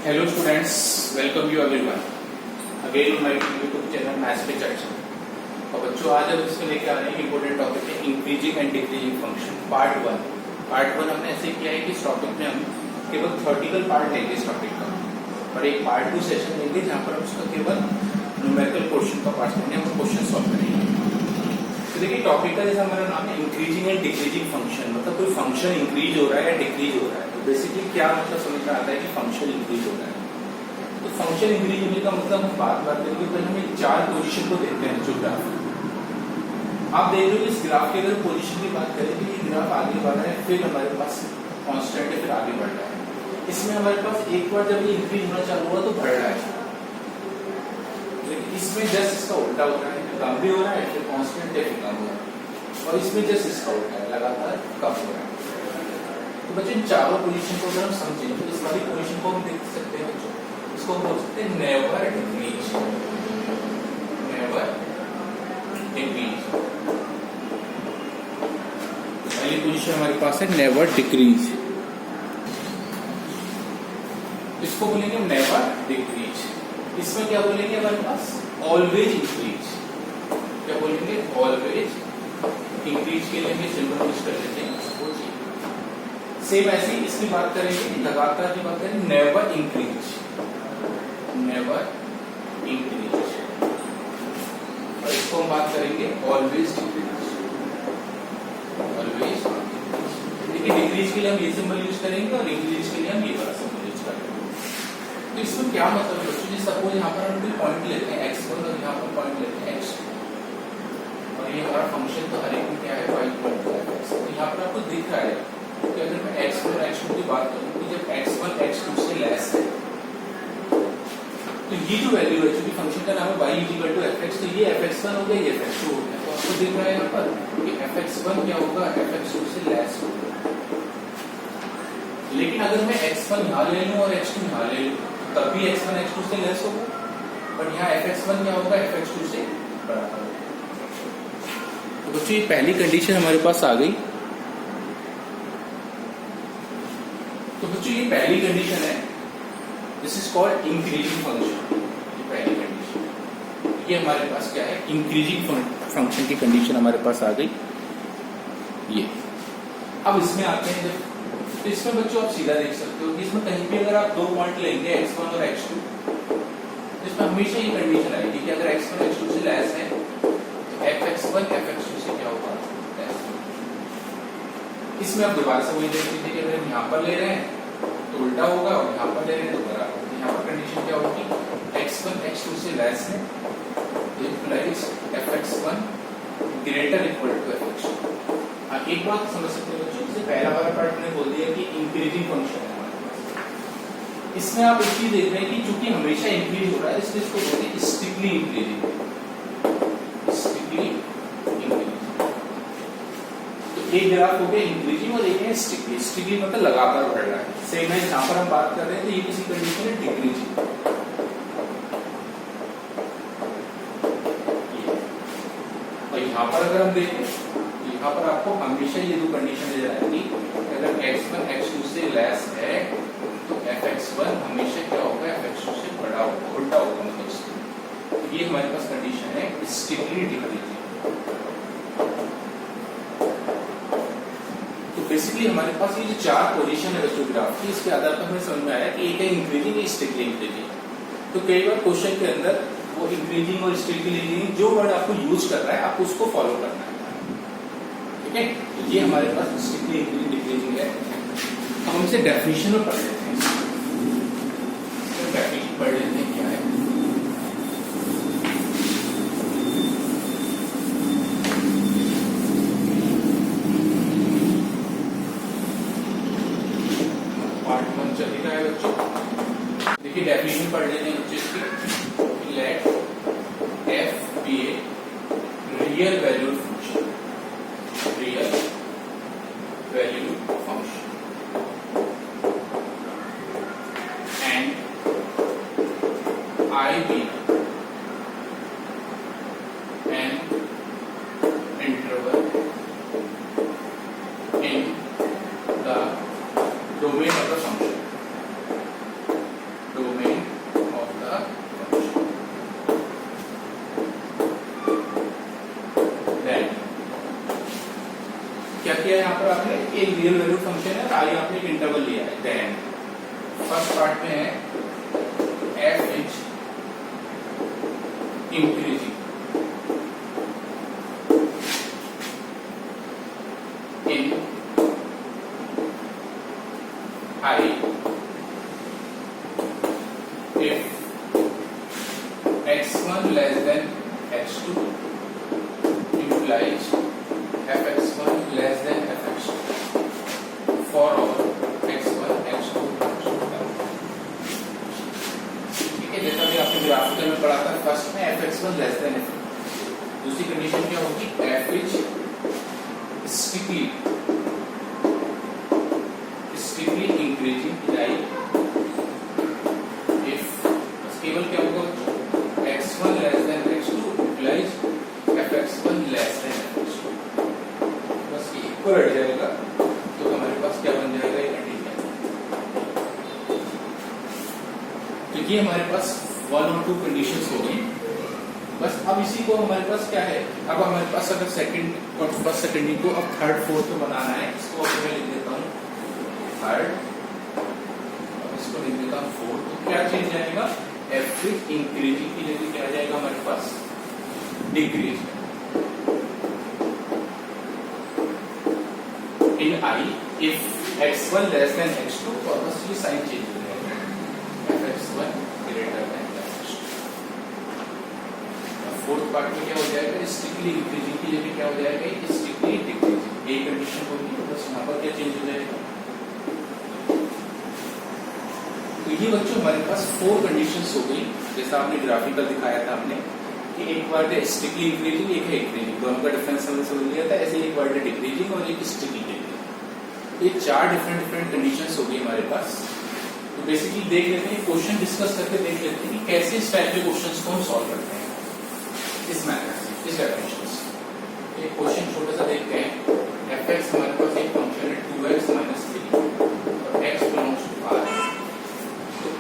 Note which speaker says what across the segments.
Speaker 1: Hello students, welcome you everyone again on my YouTube channel maths पे चर्चा। और बच्चों आज हम इसमें लेके आ रहे हैं इंपॉर्टेंट टॉपिक है increasing and decreasing function part one हमने ऐसे किया है कि इस टॉपिक में हम केवल थ्योरेटिकल पार्ट लेंगे इस टॉपिक का, और एक पार्ट 2 सेशन लेंगे जहाँ पर हम उसका केवल न्यूमेरिकल क्वेश्चन का पार्ट लेंगे, हम क्वेश्चन सॉल्व करेंगे। तो देखिए टॉपिक का जैसा हमारा नाम है इंक्रीजिंग एंड डिक्रीजिंग फंक्शन, मतलब कोई फंक्शन इंक्रीज हो रहा है या डिक्रीज हो रहा है। तो बेसिकली क्या मतलब समझ में आता है कि फंक्शन इंक्रीज हो रहा है। तो फंक्शन इंक्रीज होने का मतलब हम बात करेंगे पहले हम एक चार पोजीशन को देखते हैं जो ग्राफ। आप देख रहे हो इस ग्राफ के अगर पोजीशन की बात करें तो ये ग्राफ आगे बढ़ रहा है, फिर हमारे पास कांस्टेंट है, फिर आगे बढ़ रहा है। इसमें हमारे पास एक बार जब ये इंक्रीज होना चालू हुआ तो बढ़ रहा है, लेकिन इसमें जस्ट इसका उल्टा हो रहा है, कम भी हो रहा है, फिर कांस्टेंट है, फिर कम हो रहा है, और इसमें जस्ट इसका उल्टा है, लगातार कम हो रहा है। तो बच्चों इन चारों पोजीशन को अगर हम समझें तो इस वाली पोजीशन को हम देख सकते हैं बच्चों, इसको हम बोल सकते हैं नेवर डिक्रीज, नेवर डिक्रीज। पहली पोजीशन हमारे पास है नेवर डिक्रीज, इसको बोलेंगे नेवर डिक्रीज। इसमें क्या बोलेंगे हमारे पास ऑलवेज इंक्रीज, क्या बोलेंगे ऑलवेज इंक्रीज के लिए भी सिंबल यूज कर लेते हैं। सेम ऐसे ही इसकी बात करेंगे, लगातार की बात करेंगे नेवर इंक्रीज, नेवर इंक्रीज, और इसको हम बात करेंगे ऑलवेज डिक्रीज, ऑलवेज। देखिए डिक्रीज के लिए हम ये सिंबल यूज करेंगे और इंक्रीज के लिए हम ये वाला सिंबल यूज करेंगे। तो इसमें क्या मतलब है बच्चों, सपोज यहाँ पर हम कोई पॉइंट लेते हैं x1 और यहाँ पर पॉइंट लेते हैं x2, और ये हमारा फंक्शन तो हर एक में क्या है 5.5x। तो यहाँ पर आपको दिख रहा है कि अगर मैं x1 और x2 की बात करूँ तो जब x1 x2 से लेस है तो ये जो वैल्यू है, चूंकि फंक्शन का नाम है y इक्वल टू fx, तो ये fx1 हो गया, ये fx2 हो गया। तो आपको दिख रहा है यहाँ पर कि fx1 क्या होगा, fx2 से लेस होगा। लेकिन अगर मैं x1 यहाँ ले लूँ और x2 यहाँ ले लूँ तब भी x1 x2 से लेस होगा, बट यहाँ fx1 क्या होगा, fx2 से बराबर होगा। तो बच्चों ये पहली कंडीशन हमारे पास आ गई। तो बच्चों ये पहली कंडीशन है, this is called increasing function. ये पहली कंडीशन, ये हमारे पास क्या है, इंक्रीजिंग फंक्शन की कंडीशन हमारे पास आ गई ये। अब इसमें आते हैं जब, तो इसमें बच्चों आप सीधा देख सकते हो कि इसमें कहीं भी अगर आप दो पॉइंट लेंगे x1 और x2, तो इसमें हमेशा ये कंडीशन आएगी कि अगर x1 x2 से लेस है तो fx1 fx2 से क्या होगा, लेस। इसमें आप दोबारा से वही देख लीजिए कि अगर हम यहाँ पर ले रहे हैं तो उल्टा होगा और यहाँ पर ले रहे हैं तो बराबर। तो यहाँ पर कंडीशन क्या होगी, x1 x2 से लेस है तो implies fx1 greater equal to fx2। एक बात समझ सकते हो बच्चों, जैसे पहला वाला पार्ट मैंने बोल दिया कि इंक्रीजिंग फंक्शन है हमारे पास। इसमें आप एक चीज देख रहे हैं कि चूंकि हमेशा इंक्रीज हो रहा है इसलिए इसको बोलते हैं स्टिकली इंक्रीजिंग, स्टिकली इंक्रीजिंग। तो एक ग्राफ हो गया इंक्रीजिंग और एक है स्टिकली। स्टिकली मतलब लगातार बढ़ रहा है। सेम है जहां पर हम बात कर रहे हैं तो ये किसी कंडीशन है डिक्रीजिंग। और यहाँ पर अगर हम देखें, यहाँ पर आपको हमेशा ये दो कंडीशन नजर आएगी, अगर x1 x2 से लेस है तो fx1 हमेशा क्या होगा, fx2 से बड़ा होगा, उल्टा होगा मतलब। तो ये हमारे पास कंडीशन है स्टिकली डिक्रीजिंग। तो बेसिकली हमारे पास ये जो चार पोजीशन है बच्चों ग्राफ की, इसके आधार पर हमें समझ में आया कि एक है इंक्रीजिंग, एक स्टिकली इंक्रीजिंग। तो कई बार क्वेश्चन के अंदर वो इंक्रीजिंग और स्टिकली इंक्रीजिंग जो वर्ड आपको यूज कर रहा है आपको उसको फॉलो करना है, ठीक है। तो ये हमारे पास स्टिकली इंक्रीजिंग डिक्रीजिंग है। अब हम इसे डेफिनेशन में पढ़ लेते हैं, डेफिनेशन पढ़ लेते हैं क्या है। पार्ट 1 चल रहा है बच्चों, देखिए डेफिनेशन पढ़ लेते हैं बच्चों इसकी। Let f be a real valued function, real value function, and I be an interval in the domain of the function, एक रियल वैल्यूड फंक्शन है और आई आपने एक इंटरवल लिया है। देन फर्स्ट पार्ट में है F is increasing in I if x1 less than x2 implies fx1 less than fx2 for all x1 x2 ठीक है। जैसा भी आपने ग्राफिकल में पढ़ा था फर्स्ट में fx1 less than f2, दूसरी कंडीशन क्या होगी f is strictly increasing in I केवल क्या होगा x1 less than x2 implies fx1 less than fx2, बस ये इक्वल हट जाएगा तो हमारे पास क्या बन जाएगा ये कंडीशन। तो ये हमारे पास 1 और 2 कंडीशंस हो गई। बस अब इसी को हमारे पास क्या है, अब हमारे पास अगर सेकंड और फर्स्ट सेकेंडरी को अब थर्ड फोर्थ को बनाना है, इसको अब मैं लिख देता हूँ थर्ड, इसको लिख देता हूँ फोर्थ। तो क्या चेंज आएगा, एफ इज इंक्रीजिंग की जगह क्या आ जाएगा हमारे पास decrease in I if x1 less than x2, और बस ये साइन चेंज हो जाएगा f x1 greater than x2। Fourth part में क्या हो जाएगा, स्ट्रिक्टली इंक्रीजिंग की जगह क्या हो जाएगा स्ट्रिक्टली डिक्रीजिंग, ये कंडीशन होगी। तो बस यहाँ पर क्या चेंज हो जाएगा, तो ये बच्चों हमारे पास 4 कंडीशंस हो गई, जैसा आपने ग्राफिकल दिखाया था हमने कि एक वर्ड है स्ट्रिक्टली इंक्रीजिंग, एक है इंक्रीजिंग, दोनों का डिफरेंस हमने समझ लिया था। ऐसे एक वर्ड है डिक्रीजिंग और एक स्ट्रिक्टली डिक्रीजिंग। ये 4 डिफरेंट कंडीशंस हो गई हमारे पास। तो बेसिकली देख लेते हैं, क्वेश्चन डिस्कस करके देख लेते हैं कि कैसे इस टाइप के क्वेश्चंस को हम सॉल्व करते हैं इस मेथड से, इस डेफिनेशन से। एक क्वेश्चन छोटा सा देखते हैं, fx हमारे पास एक फंक्शन है 2x - 3 और x बिलोंग्स टू r।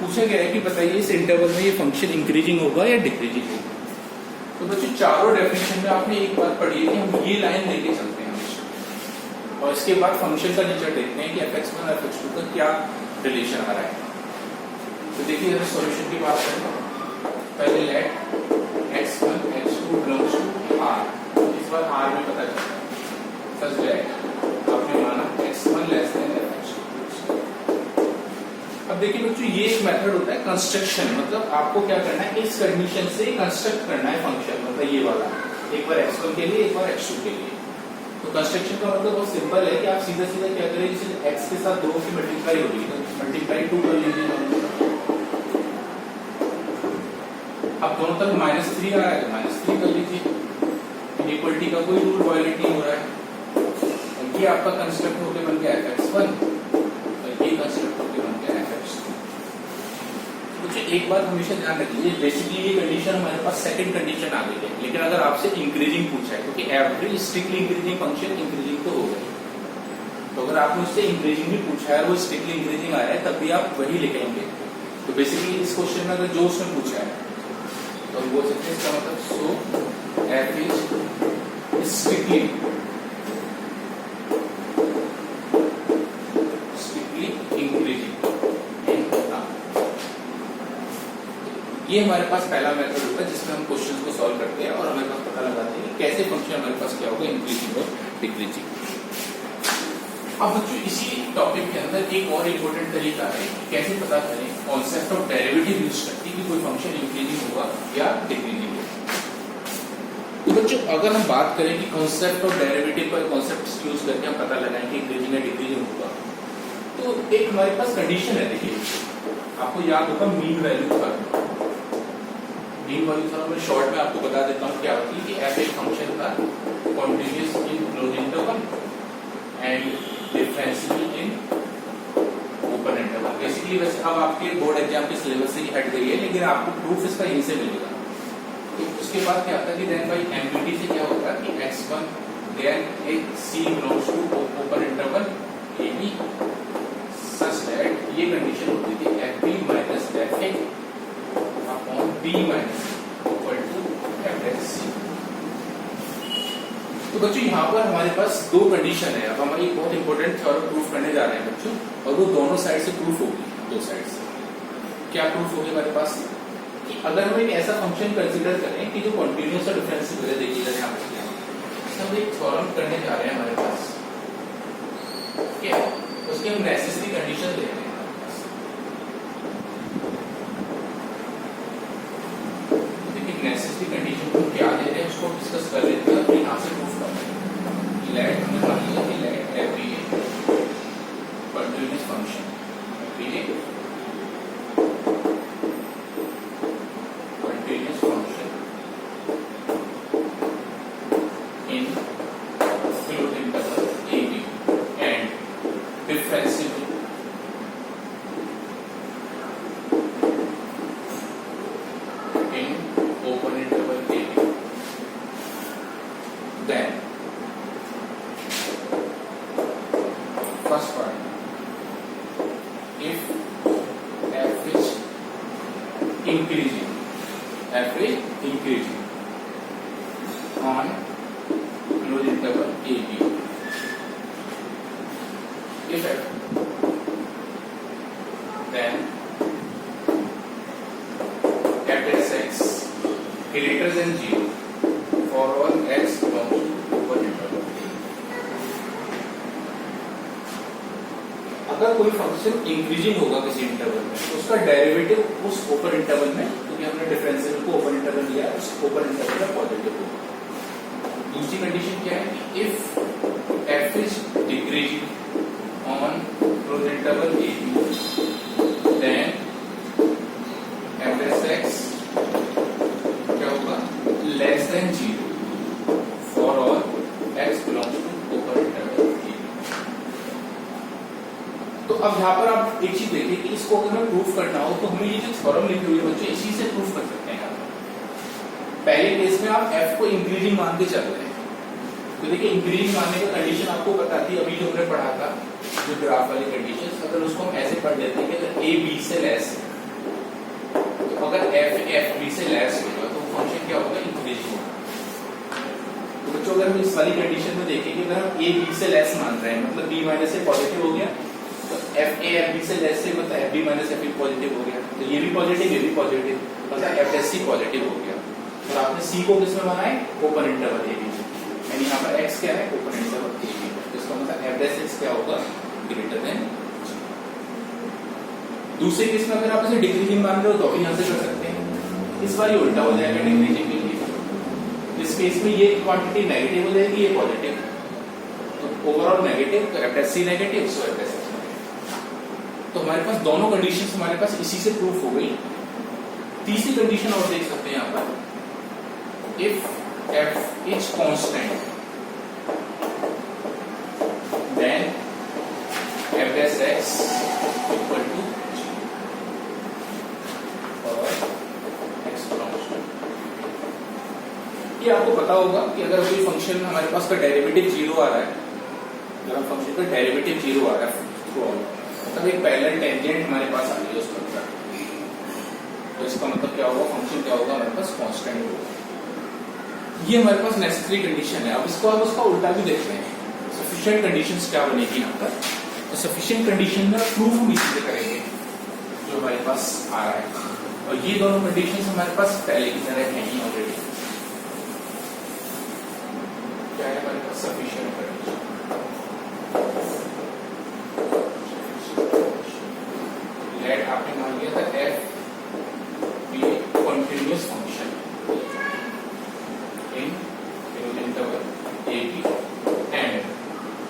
Speaker 1: पूछा गया है कि बताइए इस इंटरवल में ये फंक्शन इंक्रीजिंग होगा या डिक्रीजिंग होगा। तो बच्चों चारों डेफिनेशन में आपने एक बात पढ़ी है कि हम ये लाइन लेके चलते हैं हमेशा, और इसके बाद फंक्शन का नेचर देखते हैं कि fx1 और fx2 का क्या रिलेशन आ रहा है। तो देखिए अगर सॉल्यूशन की बात करें, पहले late x1 x2 belongs to r, इस बार r में पता चलता है, सच लेट आपने माना x1 लेस देन fx2। अब देखिए बच्चों ये एक मेथड होता है कंस्ट्रक्शन, मतलब आपको क्या करना है, इस कंडीशन से कंस्ट्रक्ट करना है फंक्शन, मतलब ये वाला, एक बार x1 के लिए एक बार x2 के लिए। तो कंस्ट्रक्शन का मतलब बहुत सिंपल है कि आप सीधा सीधा क्या करें, जैसे x के साथ 2 की मल्टीप्लाई होगी तो मल्टीप्लाई 2 कर लीजिए। अब दोनों तरफ -3 आ रहा है तो -3 कर लीजिए, इक्वलिटी का कोई रूल वायलेट नहीं हो रहा है। ये आपका कंस्ट्रक्ट होकर बन गया fx1 और ये कंस्ट्रक्ट होकर बन गया fx2। कुछ एक बात हमेशा ध्यान रखिए, बेसिकली ये कंडीशन हमारे पास सेकंड कंडीशन आ गई है, लेकिन अगर आपसे इंक्रीजिंग पूछा है, क्योंकि every strictly increasing function increasing तो हो गई, तो अगर आपने उससे इंक्रीजिंग भी पूछा है और वो स्ट्रिक्टली इंक्रीजिंग आ रहा है तब भी आप वही लिखेंगे। तो बेसिकली इस क्वेश्चन में अगर जो उसने पूछा है तो हम बोल सकते हैं इसका मतलब सो एफ इज स्ट्रिक्टली इंक्रीजिंग। ये हमारे पास पहला मेथड होता है जिसमें हम क्वेश्चंस को सॉल्व करते हैं और हमारे पास पता लगाते हैं कि कैसे फंक्शन हमारे पास क्या होगा, इंक्रीजिंग और डिक्रीजिंग। अब बच्चों इसी टॉपिक के अंदर एक और इम्पोर्टेंट तरीका है कि कैसे पता करें कॉन्सेप्ट ऑफ डेरिवेटिव यूज करके कि कोई फंक्शन इंक्रीजिंग होगा या डिक्रीजिंग होगा। तो बच्चों अगर हम बात करें कि कॉन्सेप्ट ऑफ डेरिवेटिव का कॉन्सेप्ट यूज करके हम पता लगाएं कि इंक्रीजिंग या डिक्रीजिंग होगा, तो एक हमारे पास कंडीशन है। देखिए आपको याद होगा mean value theorem. Mean value theorem में शॉर्ट में आपको बता देता हूँ क्या होती है कि एफ एक फंक्शन का continuous in close interval and differential in open interval. Basically वैसे अब आपके बोर्ड एग्जाम के सिलेबस से ही हट गई है, लेकिन आपको प्रूफ इसका यहीं से मिलेगा। तो उसके बाद क्या होता है कि देन बाई एमपीटी से क्या होगा कि x1 देन एक c belongs to open interval a b such that ये कंडीशन होती थी f b minus f a upon b minus equal to f x c. तो बच्चों यहाँ पर हमारे पास दो कंडीशन है। अब हम एक बहुत इंपॉर्टेंट थ्योरम प्रूफ करने जा रहे हैं बच्चों, और वो दोनों साइड से प्रूफ होगी। दो साइड से क्या प्रूफ होगी हमारे पास कि अगर हम एक ऐसा फंक्शन कंसीडर करें कि जो कॉन्टिन्यूअस और डिफरेंशियल है, देखिएगा यहाँ पर हम एक थ्योरम करने जा रहे हैं हमारे पास, क्या उसके हम नेसेसरी कंडीशन दे रहे हैं। नेसेसरी कंडीशन को क्या दे रहे हैं उसको डिस्कस कर लेते हैं, यहाँ से प्रूफ करते हैं। लेट हमें मान लिया कि let f be a continuous function, be a continuous function in closed interval a b and differentiable open interval a b, then first part, if f is increasing on closed interval a b, if f, then f is x greater than 0 for all x belongs to open interval। अगर कोई function increasing होगा किसी interval में तो उसका derivative उस open interval में, क्योंकि हमने डिफरेंशियल को ओपन इंटरवल लिया है, उस ओपन इंटरवल में पॉजिटिव होगा। दूसरी कंडीशन क्या है कि if f is decreasing on closed interval a b, then f s x less than 0 for all x belongs to open interval a। तो अब यहाँ पर आप एक चीज देखिए कि इसको अगर हमें प्रूफ करना हो तो हमें ये जो थ्योरम लिखी हुई है बच्चों, इसी से प्रूफ कर सकते हैं। पहले केस में आप f को इंक्रीजिंग मान के चल रहे हैं, तो देखिए इंक्रीजिंग मानने का कंडीशन आपको पता थी, अभी जो हमने पढ़ा था जो ग्राफ वाली कंडीशन, अगर उसको हम ऐसे पढ़ देते हैं कि अगर a b से लेस है, तो अगर f b से लेस होगा तो फंक्शन क्या होगा, इंक्रीजिंग होगा। तो बच्चों अगर हम इस वाली कंडीशन में देखें कि अगर हम a b से लेस मान रहे हैं, मतलब b माइनस a पॉजिटिव हो गया, तो f a f b से लेस से मतलब f b minus f a positive हो गया, तो ये भी पॉजिटिव, ये भी पॉजिटिव, मतलब f s c पॉजिटिव हो गया। और आपने c को किसमें बनाया है, ओपन इंटरवल a b, यानी यहाँ पर x क्या है, ओपन इंटरवल a b, इसका मतलब f dash x क्या होगा, ग्रेटर देन। दूसरे केस में अगर आप इसे डिक्रीजिंग मान रहे हो तो भी यहाँ से कर सकते हैं, इस बार ये उल्टा हो जाएगा डिक्रीजिंग के लिए। इस केस में ये क्वांटिटी नेगेटिव हो जाएगी, ये पॉजिटिव, तो ओवरऑल नेगेटिव, तो एफ एस सी नेगेटिव, सो एफ एस एक्स। तो हमारे पास दोनों कंडीशंस हमारे पास इसी से प्रूफ हो गई। तीसरी कंडीशन और देख सकते हैं यहाँ पर, if f is constant then f s x equal to ये आपको पता होगा कि अगर कोई फंक्शन हमारे पास का डेरिवेटिव 0 आ रहा है, अगर हम फंक्शन का डेरिवेटिव 0 आ रहा है थ्रू आउट, मतलब एक पैरेलल टेंजेंट हमारे पास आ रही है उस पर, तो इसका मतलब क्या होगा, फंक्शन क्या होगा, हमारे पास कांस्टेंट होगा। ये हमारे पास नेसेसरी कंडीशन है। अब इसको आप उसका उल्टा भी देखते हैं, सफिशिएंट कंडीशंस क्या बनेगी यहाँ पर, तो सफिशिएंट कंडीशन में प्रूफ हम इसी से करेंगे जो हमारे पास आ रहा है, और ये दोनों कंडीशंस हमारे पास पहले की तरह है ही ऑलरेडी। क्या है हमारे पास सफिशिएंट कंडीशन, लेट आपने मान लिया था f be a continuous function in interval a b and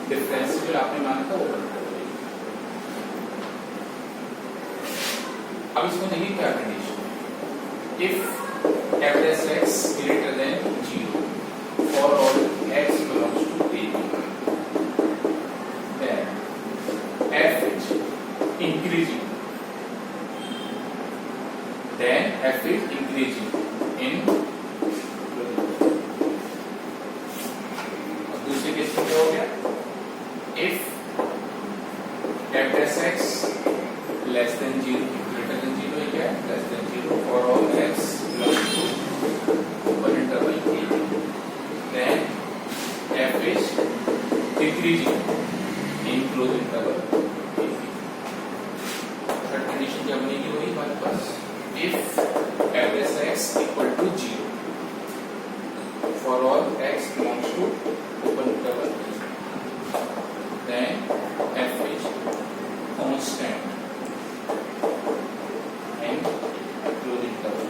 Speaker 1: differential आपने माना था ओपन इंटरवल। अब इसमें देखिए क्या condition, if f dash x greater than 0 for all x belongs to a b, then f is increasing, then f is increasing in, अब दूसरे case में क्या हो गया, if f dash x less than 0 greater than 0 क्या है, less than 0 for all x belongs to open interval a, then f if f(x) equal to 0 for all x belongs to open interval, then f is constant and closed interval.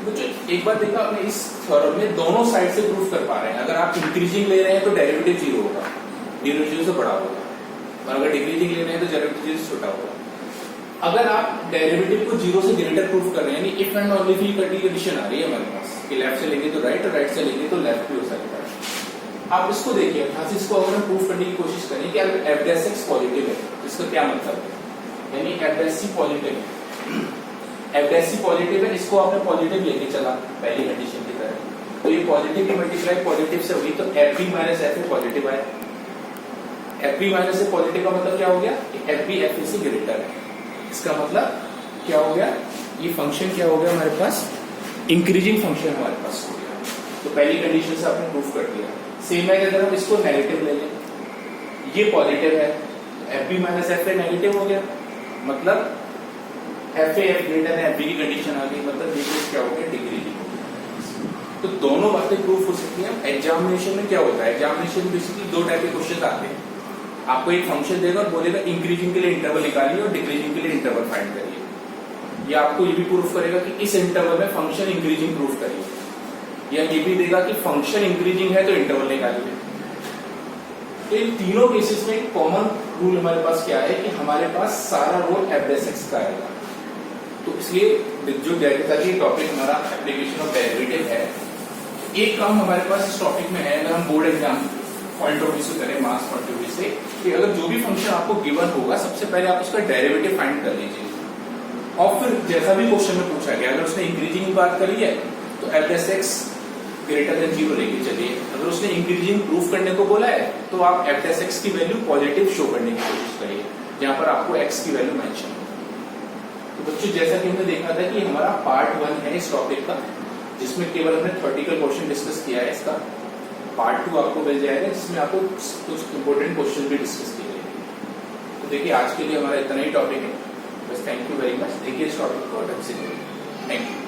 Speaker 1: बच्चों एक बार देखा आपने इस theorem में दोनों side से proof कर पा रहे हैं. अगर आप इंक्रीजिंग ले रहे हैं तो डेरिवेटिव 0 होगा, डेरिवेटिव से बड़ा होगा, और अगर डिक्रीजिंग ले रहे हैं तो डेरिवेटिव से छोटा होगा. अगर आप डेरिवेटिव को 0 से ग्रेटर प्रूफ कर रहे हैं, if and only if condition आ रही है हमारे पास कि लेफ्ट से लेंगे तो राइट और राइट से लेंगे तो लेफ्ट भी हो सकता है. आप इसको देखिए, खास इसको अगर हम प्रूफ करने की कोशिश करें कि f(x) पॉजिटिव है, इसका क्या मतलब है, यानी f(c) पॉजिटिव है, f(c) पॉजिटिव है, इसको आपने पॉजिटिव लेके चला पहली कंडीशन की तरह, तो ये पॉजिटिव की मल्टीप्लाई पॉजिटिव से हुई तो fb माइनस fa पॉजिटिव आया. fb माइनस a पॉजिटिव का मतलब क्या हो गया कि fb fa से ग्रेटर है. इसका मतलब क्या हो गया, ये फंक्शन क्या हो गया हमारे पास, इंक्रीजिंग फंक्शन हमारे पास हो गया. तो पहली कंडीशन से आपने प्रूफ कर दिया. सेम है अगर हम इसको नेगेटिव ले लें, ये पॉजिटिव है, fb माइनस fa नेगेटिव हो गया, मतलब fa f ग्रेटर है, fb की कंडीशन आ गई, मतलब ये क्या हो गया, डिक्रीजिंग हो गया. तो दोनों बातें प्रूफ हो सकती हैं. एग्जामिनेशन में क्या होता है, एग्जामिनेशन में बेसिकली दो टाइप के क्वेश्चन आते हैं. आपको एक फंक्शन देगा और बोलेगा इंक्रीजिंग के लिए इंटरवल निकालिए और डिक्रीजिंग के लिए इंटरवल फाइंड करिए. या आपको ये भी प्रूफ करेगा कि इस इंटरवल में फंक्शन इंक्रीजिंग प्रूफ करिए, या ये भी देगा कि फंक्शन इंक्रीजिंग है तो इंटरवल निकालिए. तो इन तीनों केसेस में एक कॉमन रूल हमारे पास क्या है कि हमारे पास सारा रोल f(x) का आएगा. तो इसलिए जो जैसा कि टॉपिक हमारा एप्लीकेशन ऑफ डेरिवेटिव है, एक काम हमारे पास इस टॉपिक में है, अगर हम board exam point of view से करें, मार्क्स पॉइंट ऑफ व्यू से, कि अगर जो भी फंक्शन आपको गिवन होगा सबसे पहले आप उसका डेरिवेटिव फाइंड कर लीजिए, और फिर जैसा भी क्वेश्चन में पूछा गया, अगर उसने इंक्रीजिंग की बात करी है तो f(x) ग्रेटर देन 0 लेके चलिए. अगर उसने इंक्रीजिंग प्रूफ करने को बोला है तो आप f(x) की वैल्यू पॉजिटिव शो करने की कोशिश करिए, जहां पर आपको x की वैल्यू मेंशन हो. तो बच्चों जैसा कि हमने देखा था कि हमारा पार्ट 1 है इस टॉपिक का, जिसमें केवल हमने थ्योरेटिकल पोर्शन डिस्कस किया है. इसका पार्ट 2 आपको मिल जाएगा, जिसमें आपको कुछ इंपॉर्टेंट क्वेश्चन भी डिस्कस किए जाएंगे. तो देखिए आज के लिए हमारा इतना ही टॉपिक है. बस थैंक यू वेरी मच. देखिए इस टॉपिक को ढंग से करिए. Thank you.